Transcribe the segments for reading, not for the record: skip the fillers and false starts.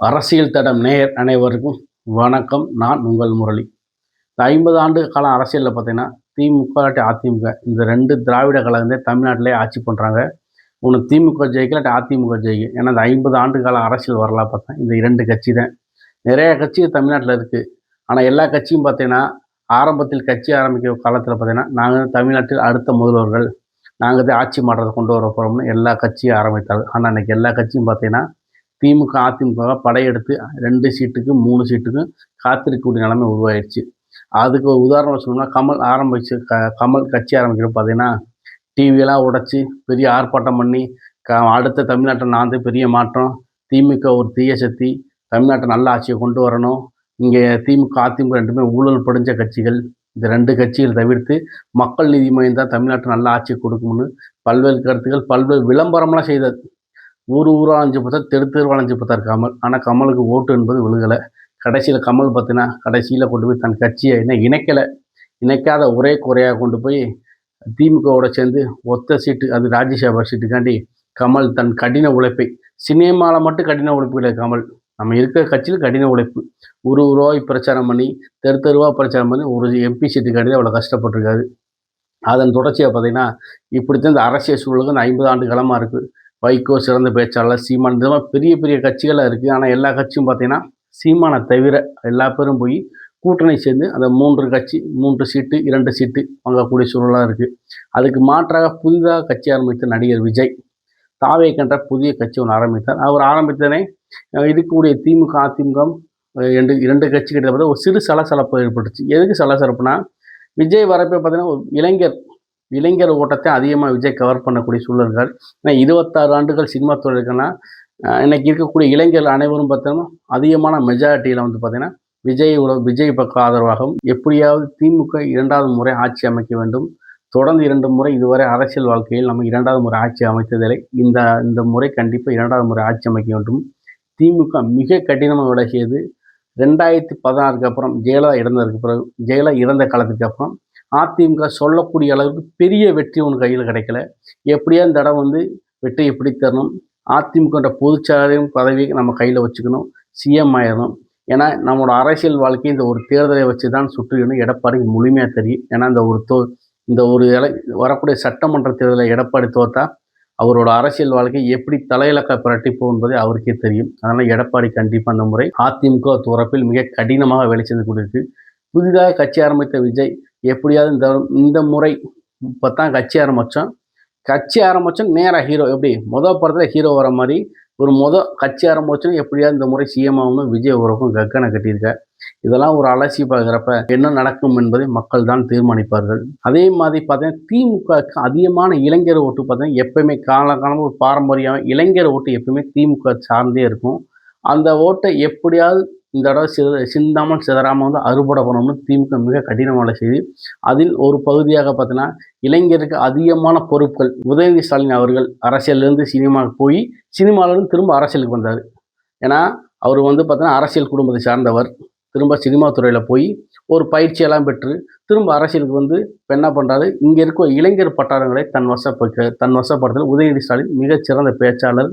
அரசியல் தடம் நேயர் அனைவருக்கும் வணக்கம். நான் உங்கள் முரளி. இந்த 50 ஆண்டு கால அரசியலில் பார்த்தீங்கன்னா, திமுக அதிமுக இந்த 2 திராவிட கழகங்களே தமிழ்நாட்டிலே ஆட்சி பண்ணுறாங்க. ஒன்று திமுக ஜெயிக்கல, இல்லாட்டி அதிமுக ஜெயிக்கும். ஏன்னா இந்த 50 ஆண்டு கால அரசியல் வரலாறு பார்த்தா இந்த 2 கட்சி தான். நிறைய கட்சி தமிழ்நாட்டில் இருக்குது. ஆனால் எல்லா கட்சியும் பார்த்தீங்கன்னா, ஆரம்பத்தில் கட்சி ஆரம்பிக்கிற காலத்தில் பார்த்தீங்கன்னா, நாங்கள் தமிழ்நாட்டில் அடுத்த முதல்வர்கள், நாங்கள் தான் ஆட்சி மாற்றத்தை கொண்டு வர போகிறோம்னு எல்லா கட்சியும் ஆரம்பித்தார்கள். ஆனால் இன்றைக்கி எல்லா கட்சியும் பார்த்தீங்கன்னா, திமுக அதிமுக படையெடுத்து 2 சீட்டுக்கு 3 சீட்டுக்கும் காத்திருக்கக்கூடிய நிலைமை உருவாயிடுச்சு. அதுக்கு ஒரு உதாரணம் சொல்லணும்னா, கமல் கட்சி ஆரம்பிக்கிறப்ப பார்த்தீங்கன்னா, டிவியெல்லாம் உடைச்சி பெரிய ஆர்ப்பாட்டம் பண்ணி அடுத்த தமிழ்நாட்டில் நான் வந்து பெரிய மாற்றம், திமுக ஒரு தீய சக்தி, தமிழ்நாட்டை நல்ல ஆட்சியை கொண்டு வரணும், இங்கே திமுக அதிமுக ரெண்டுமே ஊழல் படிஞ்ச கட்சிகள், இந்த 2 கட்சிகள் தவிர்த்து மக்கள் நீதி மையம் தான் தமிழ்நாட்டை நல்ல ஆட்சியை கொடுக்கும்னு பல்வேறு கருத்துக்கள், பல்வேறு விளம்பரம்லாம் செய்தது. ஊரா அலைஞ்சு பார்த்தார், தெருவா அலைஞ்சு பார்த்தார் கமல். ஆனால் கமலுக்கு ஓட்டு என்பது விழுகலை. கடைசியில் கமல் பார்த்தீங்கன்னா, கடைசியில் கொண்டு போய் தன் கட்சியை இணைக்காத ஒரே குறையாக கொண்டு போய் திமுகவோட சேர்ந்து ஒத்த சீட்டு, அது ராஜ்யசபா சீட்டுக்காண்டி கமல் தன் கடின உழைப்பை, சினிமாவில் மட்டும் கடின உழைப்பு இல்லை கமல், நம்ம இருக்கிற கட்சியில் கடின உழைப்பு, ஊராய் பிரச்சாரம் பண்ணி, தெருவா பிரச்சாரம் பண்ணி ஒரு எம்பி சீட்டுக்காண்டி அவ்வளோ கஷ்டப்பட்டிருக்காரு. அதன் தொடர்ச்சியாக பார்த்தீங்கன்னா, இப்படித்தான் இந்த அரசியல் சூழலுக்கு இந்த 50 ஆண்டு காலமாக இருக்குது. வைகோ சிறந்த பேச்சாளர், சீமான், இந்த மாதிரி பெரிய பெரிய கட்சிகளாக இருக்குது. ஆனால் எல்லா கட்சியும் பார்த்தீங்கன்னா, சீமானை தவிர எல்லா பேரும் போய் கூட்டணி சேர்ந்து அந்த 3 சீட்டு 2 சீட்டு வாங்கக்கூடிய சூழலாக இருக்குது. அதுக்கு மாற்றாக புதிதாக கட்சி ஆரம்பித்த நடிகர் விஜய் தாவேக்கென்ற புதிய கட்சி ஒன்று ஆரம்பித்தார். அவர் ஆரம்பித்ததனை இருக்கக்கூடிய திமுக அதிமுக 2 கட்சி கிட்ட பார்த்தா ஒரு சிறு சலசலப்பு ஏற்பட்டுச்சு. எதுக்கு சலசலப்புனா, விஜய் வரப்போ பார்த்தீங்கன்னா ஒரு இளைஞர் ஓட்டத்தை அதிகமாக விஜய் கவர் பண்ணக்கூடிய சூழல்கள். ஏன்னா 26 ஆண்டுகள் சினிமா துறை இருக்குன்னா, இன்னைக்கு இருக்கக்கூடிய இளைஞர்கள் அனைவரும் பார்த்தோம்னா அதிகமான மெஜாரிட்டியில் வந்து பார்த்தீங்கன்னா விஜய் பக்கம் ஆதரவாகவும், எப்படியாவது திமுக 2வது முறை ஆட்சி அமைக்க வேண்டும், தொடர்ந்து 2 முறை இதுவரை அரசியல் வாழ்க்கையில் நம்ம 2வது முறை ஆட்சி அமைத்ததில்லை, இந்த முறை கண்டிப்பாக 2வது முறை ஆட்சி அமைக்க வேண்டும். திமுக மிக கடினமாக விலகியது. 2016க்கு அப்புறம் ஜெயலலிதா இறந்த காலத்துக்கு அப்புறம் அதிமுக சொல்லக்கூடிய அளவுக்கு பெரிய வெற்றி ஒன்று கையில் கிடைக்கல. எப்படியா இந்த தடவை வந்து வெற்றியை பிடித்தரணும், அதிமுகன்ற பொதுச்செயலாளர் பதவியை நம்ம கையில் வச்சுக்கணும், சிஎம் ஆயிடணும். ஏன்னா நம்மளோட அரசியல் வாழ்க்கை இந்த ஒரு தேர்தலை வச்சு தான் சுற்றுன்னு எடப்பாடிக்கு முழுமையாக தெரியும். ஏன்னா இந்த ஒரு வரக்கூடிய சட்டமன்ற தேர்தலில் எடப்பாடி தோற்றா அவரோட அரசியல் வாழ்க்கை எப்படி தலையிலக்க பிரட்டிப்போம் என்பதை அவருக்கே தெரியும். அதனால் எடப்பாடி கண்டிப்பாக அந்த முறை அதிமுக தரப்பில் மிக கடினமாக வேலை செய்து கொண்டிருக்கு. புதிதாக கட்சி ஆரம்பித்த விஜய் எப்படியாவது இந்த முறை இப்போ தான் கட்சி ஆரம்பித்தோம் நேராக ஹீரோ, எப்படி படத்தில் ஹீரோ வர மாதிரி ஒரு கட்சி ஆரம்பிச்சோன்னு எப்படியாவது இந்த முறை சிஎம் ஆகணும் விஜய் உறவுக்கும் கக்கனை கட்டியிருக்க. இதெல்லாம் ஒரு அலசி பார்க்குறப்ப என்ன நடக்கும் என்பதை மக்கள் தான் தீர்மானிப்பார்கள். அதே மாதிரி பார்த்தீங்கன்னா, திமுகவுக்கு அதிகமான இளைஞர் ஓட்டு பார்த்தீங்கன்னா எப்பயுமே காலகாலமாக ஒரு பாரம்பரியம் இளைஞர் ஓட்டு எப்பயுமே திமுக சார்ந்தே இருக்கும். அந்த ஓட்டை எப்படியாவது இந்த தடவை சிந்தாமல் சிதறாமல் வந்து அறுவடை பண்ணணும்னு திமுக மிக கடினமான செய்தி. அதில் ஒரு பகுதியாக பார்த்தீங்கன்னா, இளைஞருக்கு அதிகமான பொறுப்புகள். உதயநிதி ஸ்டாலின் அவர்கள் அரசியலிருந்து சினிமாவுக்கு போய் சினிமாவிலேருந்து திரும்ப அரசியலுக்கு வந்தார். ஏன்னா அவர் வந்து பார்த்தீங்கன்னா அரசியல் குடும்பத்தை சார்ந்தவர். திரும்ப சினிமா துறையில் போய் ஒரு பயிற்சியெல்லாம் பெற்று திரும்ப அரசியலுக்கு வந்து இப்போ என்ன பண்ணுறாரு, இங்கே இருக்க இளைஞர் பட்டாளங்களை தன் வசப்படுத்தல் உதயநிதி ஸ்டாலின் மிகச்சிறந்த பேச்சாளர்.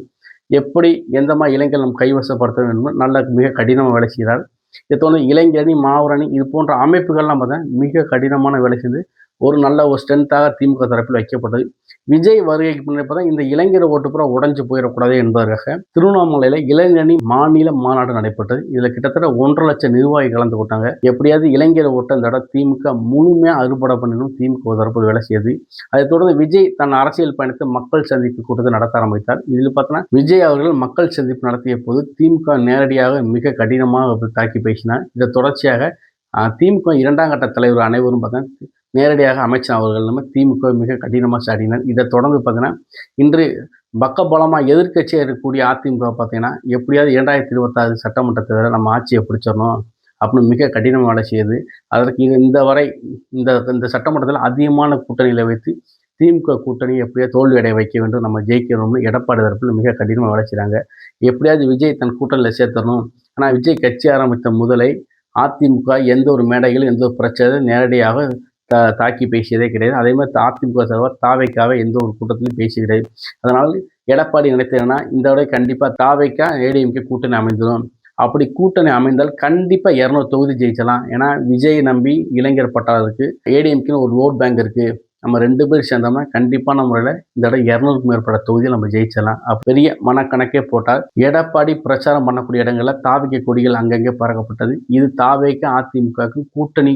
எப்படி எந்த மாதிரி இளைஞர்கள் நம் கைவசப்படுத்த வேண்டும் நல்ல மிக கடினமாக வேலை செய்கிறார். இதை தோணு இளைஞரணி, மாவரணி இது போன்ற அமைப்புகள்லாம் பார்த்தா மிக கடினமான வேலை செய்து ஒரு நல்ல ஒரு ஸ்ட்ரென்த்தாக திமுக தரப்பில் வைக்கப்பட்டது. விஜய் வருகைக்கு முன்னாடி பார்த்தா இந்த இளைஞர் ஓட்டு புறம் உடஞ்சி போயிடக்கூடாது என்பதற்காக திருவண்ணாமலையில் இளைஞரணி மாநில மாநாடு நடைபெற்றது. இதில் கிட்டத்தட்ட 1.5 லட்சம் நிர்வாகி கலந்து கொண்டாங்க. எப்படியாவது இளைஞர் ஓட்ட இந்த இடம் திமுக முழுமையாக அறுபடை பண்ணணும் திமுக தரப்பில் வேலை செய்யுது. அதைத் தொடர்ந்து விஜய் தன் அரசியல் பயணத்தை மக்கள் சந்திப்பு கூட்டத்தை நடத்த ஆரம்பித்தார். இதில் பார்த்தோன்னா விஜய் அவர்கள் மக்கள் சந்திப்பு நடத்திய போது திமுக நேரடியாக மிக கடினமாக தாக்கி பேசினார். இதை தொடர்ச்சியாக திமுக 2ஆம் கட்ட தலைவர் அனைவரும் பார்த்தா நேரடியாக அமைச்சர் அவர்கள் நம்ம திமுக மிக கடினமாக சாடினர். இதை தொடர்ந்து பார்த்தீங்கன்னா இன்று பக்கபலமாக எதிர்க்கட்சியாக இருக்கக்கூடிய அதிமுக பார்த்தீங்கன்னா எப்படியாவது 2026 சட்டமன்ற தேர்தலில் நம்ம ஆட்சியை பிடிச்சிடணும் அப்படின்னு மிக கடினமாக வேலை செய்யுது. அதற்கு இந்த சட்டமன்றத்தில் அதிகமான கூட்டணிகளை வைத்து திமுக கூட்டணி எப்படியாவது தோல்வி அடைய வைக்க வேண்டும், நம்ம ஜெயிக்கணும்னு எடப்பாடி தரப்பில் மிக கடினமாக வேலை செய்கிறாங்க. எப்படியாவது விஜய் தன் கூட்டணியில் சேர்த்தணும். ஆனால் விஜய் கட்சி ஆரம்பித்த முதலை அதிமுக எந்த ஒரு மேடைகளும் எந்த ஒரு பிரச்சனை நேரடியாக தாக்கி பேசியதே கிடையாது. அதே மாதிரி அதிமுக தலைவர் தாவேக்காவை எந்த ஒரு கூட்டத்திலும் பேசி கிடையாது. அதனால் எடப்பாடி நினைத்தேன்னா இந்த விட கண்டிப்பாக தாவேக்கா ஏடிஎம்கே கூட்டணி அமைந்துடும். அப்படி கூட்டணி அமைந்தால் கண்டிப்பாக 200 தொகுதி ஜெயிச்சலாம். ஏன்னா விஜய் நம்பி இளைஞர் பட்டாளருக்கு ஏடிஎம்கேன்னு ஒரு ஓட் பேங்க் இருக்குது. நம்ம 2 பேர் சேர்ந்தோம்னா கண்டிப்பான முறையில் இந்த இடம் 200க்கும் மேற்பட்ட தொகுதியில் நம்ம ஜெயிச்சலாம். பெரிய மனக்கணக்கே போட்டால் எடப்பாடி பிரச்சாரம் பண்ணக்கூடிய இடங்களில் தாவிக்க கொடிகள் அங்கங்கே பறக்கப்பட்டது. இது தாவேக்கு அதிமுகவுக்கு கூட்டணி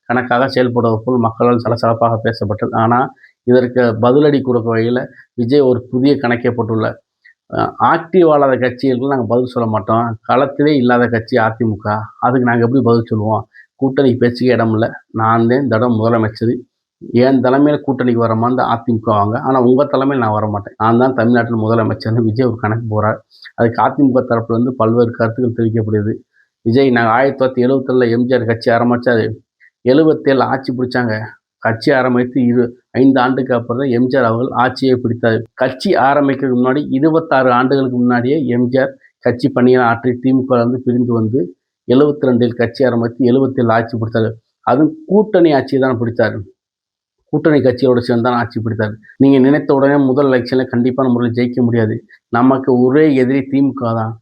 கணக்காக செயல்படுவது போல் மக்களால் சலசலப்பாக பேசப்பட்டது. ஆனால் இதற்கு பதிலடி கொடுக்க வகையில் விஜய் ஒரு புதிய கணக்கே போட்டுள்ளார். ஆக்டிவ் ஆளாத கட்சிகளுக்கு நாங்கள் பதில் சொல்ல மாட்டோம். களத்திலே இல்லாத கட்சி அதிமுக. அதுக்கு நாங்கள் எப்படி பதில் சொல்லுவோம்? கூட்டணிக்கு பேச்சுக்க இடம் இல்லை. நான் தான் இந்த இடம் முதலமைச்சர். என் தலைமையில் கூட்டணிக்கு வர மாதிரி அதிமுக வாங்க. ஆனால் உங்கள் தலைமையில் நான் வரமாட்டேன். நான் தான் தமிழ்நாட்டில் முதலமைச்சர்னு விஜய் ஒரு கணக்கு போகிறார். அதுக்கு அதிமுக தரப்புலேருந்து பல்வேறு கருத்துக்கள் தெரிவிக்கப்படுது. விஜய் நாங்கள் 1977 எம்ஜிஆர் கட்சி ஆரம்பித்தார். 77 ஆட்சி பிடிச்சாங்க. கட்சி ஆரம்பித்து 5 ஆண்டுக்கு அப்புறம் தான் எம்ஜிஆர் அவர்கள் ஆட்சியை பிடித்தார். கட்சி ஆரம்பிக்கிறதுக்கு முன்னாடி 26 ஆண்டுகளுக்கு முன்னாடியே எம்ஜிஆர் கட்சி பணியை ஆற்றி திமுக பிரிந்து வந்து 72 கட்சி ஆரம்பித்து 77 ஆட்சி பிடித்தார். அதுவும் கூட்டணி ஆட்சி தான் பிடித்தார். கூட்டணி கட்சியோடு சேர்ந்து தான் ஆட்சி பிடித்தார். நீங்கள் நினைத்த உடனே முதல் எலெக்ஷனில் கண்டிப்பான முறையில் ஜெயிக்க முடியாது. நமக்கு ஒரே எதிரி திமுக தான்.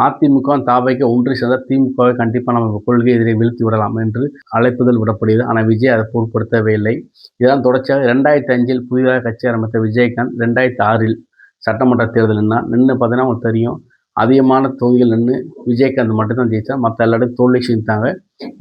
அதிமுக தாவைக்கு ஒன்று சேர்ந்தால் திமுகவை கண்டிப்பாக நம்ம கொள்கை எதிரை வீழ்த்தி விடலாம் என்று அழைப்புதல் விடப்படுகிறது. ஆனால் விஜய் அதை பொருட்படுத்தவே இல்லை. இதெல்லாம் தொடர்ச்சியாக 2005 புதிதாக கட்சி ஆரம்பித்த விஜயகாந்த் 2006 சட்டமன்ற தேர்தல் நின்று பார்த்தீங்கன்னா உங்களுக்கு தெரியும், அதிகமான தொகுதிகள் நின்று விஜயகாந்த் மட்டும்தான் ஜெயித்தார். மற்ற எல்லாரும் தோல்வி செஞ்சாங்க.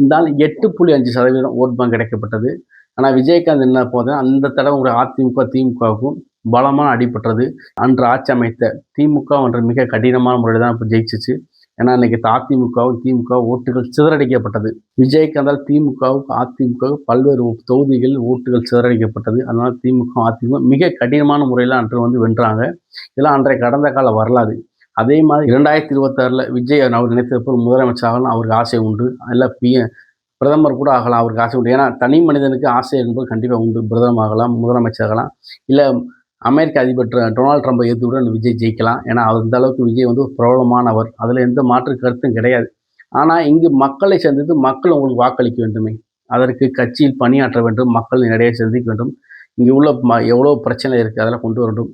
இந்த 8.5% ஓட் பேங்க் கிடைக்கப்பட்டது. ஆனால் விஜயகாந்த் என்ன போதும் அந்த தடவை ஒரு அதிமுக திமுகவுக்கும் பலமான அடிபட்டது. அன்று ஆட்சி அமைத்த திமுக என்ற மிக கடினமான முறையில் தான் இப்போ ஜெயிச்சிச்சு. ஏன்னா இன்னைக்கு அதிமுகவும் திமுக ஓட்டுகள் சிதறடிக்கப்பட்டது. விஜயகாந்தால் திமுகவுக்கு அதிமுக பல்வேறு தொகுதிகளில் ஓட்டுகள் சிதறடிக்கப்பட்டது. அதனால திமுக அதிமுக மிக கடினமான முறையில் அன்று வென்றாங்க. இதெல்லாம் அன்றைய கடந்த கால வரலாறு. அதே மாதிரி 2026 விஜய் அவர் நினைத்தது போல் முதலமைச்சர் ஆகலாம் அவருக்கு ஆசை உண்டு. அதில் பிரதமர் கூட ஆகலாம் அவருக்கு ஆசை உண்டு. ஏன்னா தனி மனிதனுக்கு ஆசை என்பது கண்டிப்பாக உண்டு. பிரதமர் ஆகலாம், முதலமைச்சர் ஆகலாம், இல்லை அமெரிக்க அதிபர் டொனால்ட் ட்ரம்பை எதிர்த்து கூட விஜய் ஜெயிக்கலாம். ஏன்னா அந்த அளவுக்கு விஜய் ஒரு பிரபலமானவர். அதில் எந்த மாற்று கருத்தும் கிடையாது. ஆனால் இங்கு மக்களை சந்தித்து மக்கள் உங்களுக்கு வாக்களிக்க வேண்டுமே, அதற்கு கட்சியில் பணியாற்ற வேண்டும், மக்கள் நிறைய சந்திக்க வேண்டும். இங்கே உள்ள எவ்வளோ பிரச்சனை இருக்குது அதெல்லாம் கொண்டு வரணும்.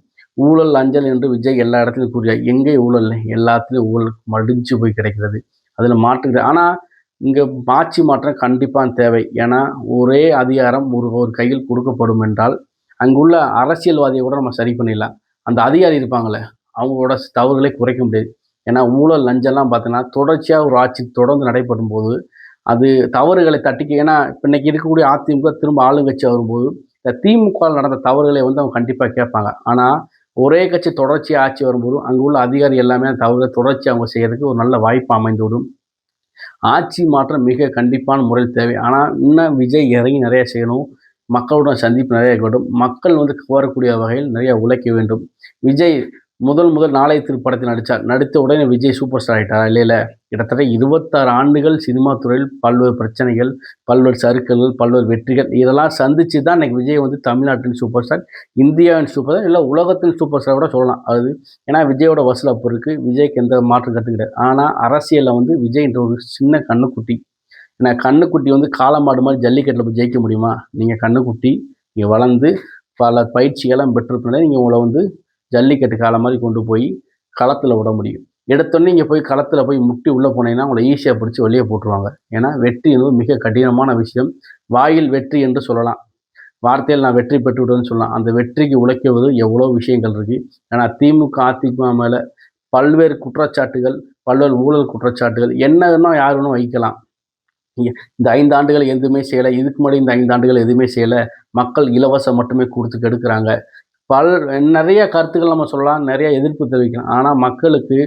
ஊழல் லஞ்சல் என்று விஜய் எல்லா இடத்துலையும் கூறியார். எங்கே ஊழல் இல்லை, எல்லாத்துலேயும் ஊழல் மடிஞ்சு போய் கிடைக்கிறது. அதில் மாற்றுகிறது. ஆனால் இங்கே ஆட்சி மாற்றம் கண்டிப்பாக தேவை. ஏன்னா ஒரே அதிகாரம் ஒரு கையில் கொடுக்கப்படும் என்றால் அங்குள்ள அரசியல்வாதியை கூட நம்ம சரி பண்ணிடலாம். அந்த அதிகாரி இருப்பாங்களே அவங்களோட தவறுகளை குறைக்க முடியாது. ஏன்னா ஊழல் லஞ்சம்லாம் பார்த்தீங்கன்னா தொடர்ச்சியாக ஒரு ஆட்சி தொடர்ந்து நடைபெறும் போது அது தவறுகளை தட்டிக்க. ஏன்னா இப்போ இன்னைக்கு இருக்கக்கூடிய அதிமுக திரும்ப ஆளுங்கட்சி வரும்போது இந்த திமுக நடந்த தவறுகளை அவங்க கண்டிப்பாக கேட்பாங்க. ஆனால் ஒரே கட்சி தொடர்ச்சியாக ஆட்சி வரும்போது அங்கே உள்ள அதிகாரி எல்லாமே தவறுகளை தொடர்ச்சி அவங்க செய்யறதுக்கு ஒரு நல்ல வாய்ப்பு அமைந்துவிடும். ஆட்சி மாற்றம் மிக கண்டிப்பான முறையில் தேவை. ஆனால் இன்னும் விஜய் இறங்கி நிறைய செய்யணும். மக்களுடன் சந்திப்பு நிறைய வேண்டும். மக்கள் கோரக்கூடிய வகையில் நிறைய உழைக்க வேண்டும். விஜய் முதல் நாளைய திருப்படத்தில் நடித்தார். நடித்த உடனே விஜய் சூப்பர் ஸ்டார் ஆகிட்டார் இல்லை. கிட்டத்தட்ட 26 ஆண்டுகள் சினிமா துறையில் பல்வேறு பிரச்சனைகள், பல்வேறு சறுக்கல்கள், பல்வேறு வெற்றிகள் இதெல்லாம் சந்தித்து தான் இன்றைக்கி விஜய் தமிழ்நாட்டின் சூப்பர் ஸ்டார், இந்தியாவின் சூப்பர் ஸ்டார், இல்லை உலகத்தின் சூப்பர் ஸ்டார் கூட சொல்லலாம். அது ஏன்னா விஜயோட வசூல் அப்போ இருக்குது. விஜய்க்கு எந்த மாற்றம் கருத்து கிடையாது. ஆனால் அரசியலில் விஜய் என்ற ஒரு சின்ன கண்ணுக்குட்டி. ஏன்னா கண்ணுக்குட்டி காளமாடு மாதிரி ஜல்லிக்கட்டில் போய் ஜெயிக்க முடியுமா? நீங்கள் கண்ணுக்குட்டி, நீங்கள் வளர்ந்து பல பயிற்சிகள்லாம் பெற்றிருப்பீங்க. நீங்கள் உங்களை ஜல்லிக்கட்டு காலம் மாதிரி கொண்டு போய் களத்தில் விட முடியும். எடுத்தோடனே இங்கே போய் களத்தில் போய் முட்டி உள்ளே போனீங்கன்னா உங்களை ஈஸியாக பிடிச்சி வெளியே போட்டுருவாங்க. ஏன்னா வெற்றி என்பது மிக கடினமான விஷயம். வாயில் வெற்றி என்று சொல்லலாம், வார்த்தையில் நான் வெற்றி பெற்று விடுவேன்னு சொல்லலாம். அந்த வெற்றிக்கு உழைக்குவது எவ்வளோ விஷயங்கள் இருக்குது. ஏன்னா திமுக அதிமுக மேலே பல்வேறு குற்றச்சாட்டுகள், பல்வேறு ஊழல் குற்றச்சாட்டுகள் என்னன்னா யார் வேணும் வைக்கலாம். இந்த 5 ஆண்டுகள் எதுவுமே செய்யலை, இதுக்கு முன்னாடி இந்த 5 ஆண்டுகள் எதுவுமே செய்யலை, மக்கள் இலவசம் மட்டுமே கொடுத்து கெடுக்கிறாங்க, நிறைய கருத்துக்கள் நம்ம சொல்லலாம், நிறைய எதிர்ப்பு தெரிவிக்கலாம். ஆனால் மக்களுக்கு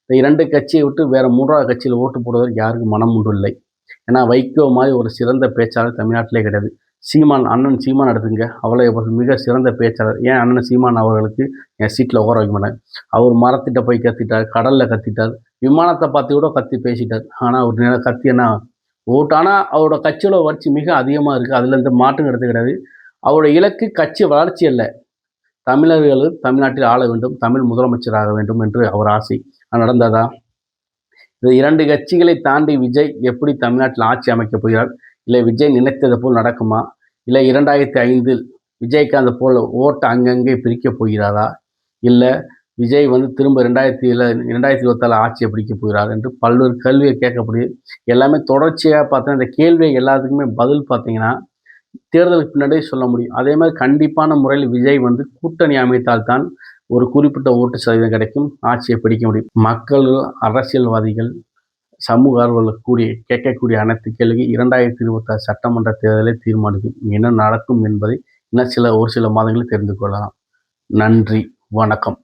இந்த 2 கட்சியை விட்டு வேறு 3வது கட்சியில் ஓட்டு போடுவதற்கு யாருக்கும் மனம் உண்டு இல்லை. ஏன்னா வைகோ மாதிரி ஒரு சிறந்த பேச்சாளர் தமிழ்நாட்டிலே கிடையாது. அண்ணன் சீமான் எடுத்துங்க, அவ்வளோ மிக சிறந்த பேச்சாளர். ஏன் அண்ணன் சீமான் அவர்களுக்கு என் சீட்டில் உட்கார வைக்க மாட்டேன். அவர் மரத்திட்ட போய் கத்திட்டார், கடலில் கத்திட்டார், விமானத்தை பார்த்து கூட கத்தி பேசிட்டார். ஆனால் அவர் கத்தி என்ன ஓட்டு. ஆனால் அவரோட கட்சியோட வளர்ச்சி மிக அதிகமாக இருக்குது. அதில் எந்த மாற்றம் எடுத்து கிடையாது. அவரோட இலக்கு கட்சி வளர்ச்சி அல்ல, தமிழர்கள் தமிழ்நாட்டில் ஆள வேண்டும், தமிழ் முதலமைச்சராக வேண்டும் என்று அவர் ஆசை. நடந்ததா? இந்த 2 கட்சிகளை தாண்டி விஜய் எப்படி தமிழ்நாட்டில் ஆட்சி அமைக்கப் போகிறார்? இல்லை விஜய் நினைத்தது போல் நடக்குமா? இல்லை 2005 விஜயகாந்த் போல் ஓட்டு அங்கங்கே பிரிக்கப் போகிறாரா? இல்லை விஜய் வந்து திரும்ப 2024 ஆட்சியை பிடிக்க போகிறார் என்று பல்வேறு கேள்வியை கேட்கப்படுது. எல்லாமே தொடர்ச்சியாக பார்த்தா இந்த கேள்வி எல்லாத்துக்குமே பதில் பார்த்தீங்கன்னா தேர்தலுக்கு பின்னாடியே சொல்ல முடியும். அதே மாதிரி கண்டிப்பான முறையில் விஜய் வந்து கூட்டணி அமைத்தால் தான் ஒரு குறிப்பிட்ட ஓட்டு சதவீதம் கிடைக்கும், ஆட்சியை பிடிக்க முடியும். மக்கள், அரசியல்வாதிகள், சமூக ஆர்வலர்கள் கேட்கக்கூடிய அனைத்து கேள்வி 2026 சட்டமன்ற தேர்தலை தீர்மானிக்கும். என்ன நடக்கும் என்பதை இன்னும் ஒரு சில மாதங்களில் தெரிந்து கொள்ளலாம். நன்றி, வணக்கம்.